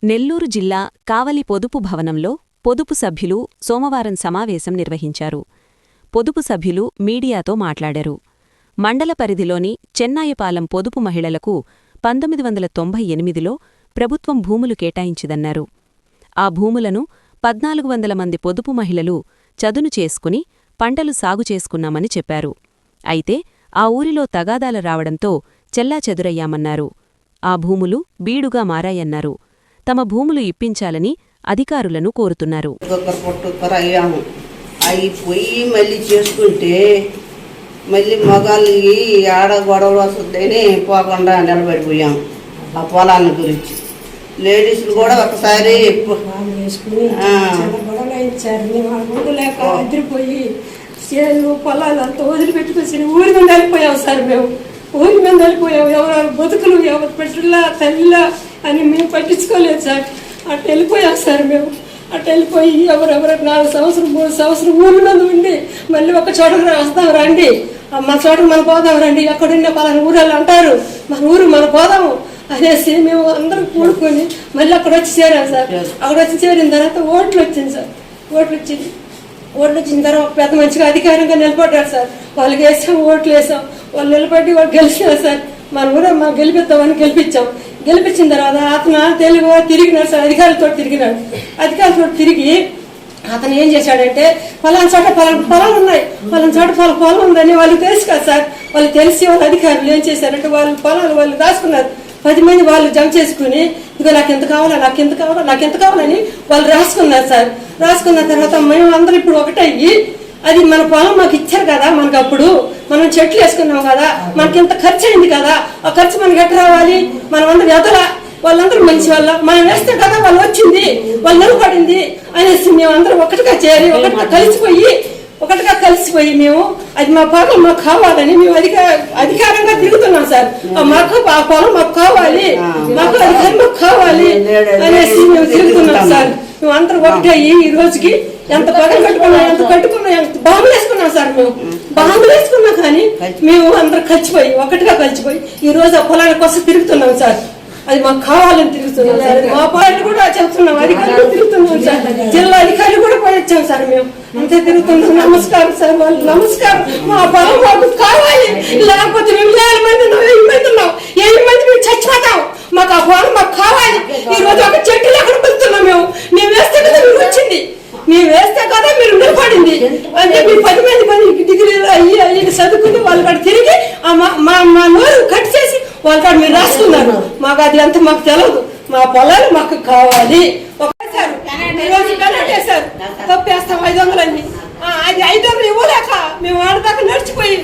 నెల్లూరు జిల్లా కావలి పొదుపు భవనంలో పొదుపు సభ్యులు సోమవారం సమావేశం నిర్వహించారు. పొదుపు సభ్యులు మీడియాతో మాట్లాడారు. మండల పరిధిలోని చెన్నాయపాలెం పొదుపు మహిళలకు 1998లో ప్రభుత్వం భూములు కేటాయించిదన్నారు. ఆ భూములను 1400 మంది పొదుపు మహిళలు చదును చేసుకుని పంటలు సాగు చేసుకున్నామని చెప్పారు. అయితే ఆ ఊరిలో తగాదాలు రావడంతో చెల్లాచెదురయ్యామన్నారు. ఆ భూములు బీడుగా మారాయన్నారు. తమ భూములు ఇప్పించాలని అధికారులను కోరుతున్నారు. అయిపోయి మళ్ళీ చేసుకుంటే మళ్ళీ మగాళ్ళకి ఆడ గొడవలు వస్తుందని పోకుండా నిలబడిపోయాం. ఆ పొలాల గురించి లేడీస్లు కూడా ఒకసారి అదిరిపోయి పొలాలంతా వదిలిపెట్టుకొచ్చి ఊరి మీద వెళ్ళిపోయాం సార్. మేము ఊరి మీద వెళ్ళిపోయాం. ఎవరు బతుకులు ఎవరు పెట్టిల్లా తల్లిలా అని మేము పట్టించుకోలేదు సార్. అటు వెళ్ళిపోయాం సార్. మేము అటు వెళ్ళిపోయి ఎవరెవరు 4 సంవత్సరం 3 సంవత్సరం ఊరి మీద ఉండి మళ్ళీ ఒక చోటకు వస్తాం రండి, మన చోటకు మనం పోదాం రండి, ఎక్కడున్న పలానా ఊరాలు అంటారు, మన ఊరు మనం పోదాము అనేసి మేము అందరం కూడుకొని మళ్ళీ అక్కడ వచ్చి చేరాం సార్. అక్కడ వచ్చి చేరిన తర్వాత ఓట్లు వచ్చింది సార్. ఓట్లు వచ్చిన తర్వాత పెద్ద మంచిగా అధికారంగా నిలబడ్డారు సార్. వాళ్ళకి వేసాం, ఓట్లు వేసాం, వాళ్ళు నిలబడి వాళ్ళు గెలిచినారు సార్. మన ఊరే మనం గెలిపిస్తామని గెలిపించిన తర్వాత అతను తెలుగు తిరిగినాడు సార్. అధికారులతో తిరిగి అతను ఏం చేశాడంటే పలానా చోట పొలాలు ఉన్నాయి, పలానా చోట పొలం ఉందని వాళ్ళకి తెలుసు కదా సార్. వాళ్ళు తెలిసి వాళ్ళ అధికారులు ఏం చేశారంటే వాళ్ళ పొలాలు వాళ్ళు రాసుకున్నారు. 10 మంది వాళ్ళు జమ చేసుకుని ఇదిగో నాకు ఎంత కావాలని వాళ్ళు రాసుకున్నారు సార్. రాసుకున్న తర్వాత మేము అందరూ ఇప్పుడు ఒకటయ్యి అది మన పొలం మాకు ఇచ్చారు కదా, మనకు అప్పుడు మనం చెట్లు వేసుకున్నాం కదా, మనకి ఎంత ఖర్చు అయింది కదా, ఆ ఖర్చు మనకి ఎట్లా రావాలి, మనం అందరూ ఎదల వాళ్ళందరూ మంచి వాళ్ళ మనం వేస్తే కదా వాళ్ళు వచ్చింది, వాళ్ళు నిలబడింది అనేసి మేము అందరం ఒకటిగా చేరి ఒకటిగా కలిసిపోయి మేము అది మా పొలం మాకు కావాలని మేము అధికారంగా తిరుగుతున్నాం సార్. ఆ పొలం మాకు కావాలి, మాకు అధికారం మాకు కావాలి అనేసి మేము తిరుగుతున్నాం సార్. మేము అందరం ఒకటయ్యి ఈ రోజుకి ఎంత పగలు కట్టుకున్నా ఎంత బాంబులు వేసుకున్నాం సార్. మేము బాంబులు వేసుకున్నాం కానీ మేము అందరం ఒకటిగా కలిసిపోయి ఈ రోజు ఆ పొలాల కోసం తిరుగుతున్నాం సార్. అది మాకు కావాలని తిరుగుతున్నాం సార్. మా పార్టీ కూడా చెప్తున్నాం, అధికారులు తిరుగుతున్నాం సార్. జిల్లా అధికారులు కూడా పోయి వచ్చాం సార్. మేము అంతే తిరుగుతున్నాం. నమస్కారం సార్. వాళ్ళు నమస్కారం. మా పొలం మాకు కావాలి, లేకపోతే మేము 7 మంది ఉన్నాం, 7 మంది మేము చచ్చిపోతాం. మాకు ఆ పొలం మాకు కావాలి. ఈ రోజు ఒక చెట్టులు ఎక్కడ పెడుతున్నాం. మేము వేస్తే కదా మీరు వచ్చింది, మేము వేస్తే కదా మీరు నిలబడింది అంటే మీరు 10 మంది డిగ్రీలు అయ్యి చదువుకుని వాళ్ళ కాడ తిరిగి మా నోరు కట్ చేసి వాళ్ళ కాడ మీరు రాసుకున్నారు. మాకు అది అంత మాకు తెలియదు. మా పొలాలు మాకు కావాలి. ఒకసారి తప్పేస్తాం 500 అది 500 ఇవ్వలేక మేము ఆడదాకా నడిచిపోయి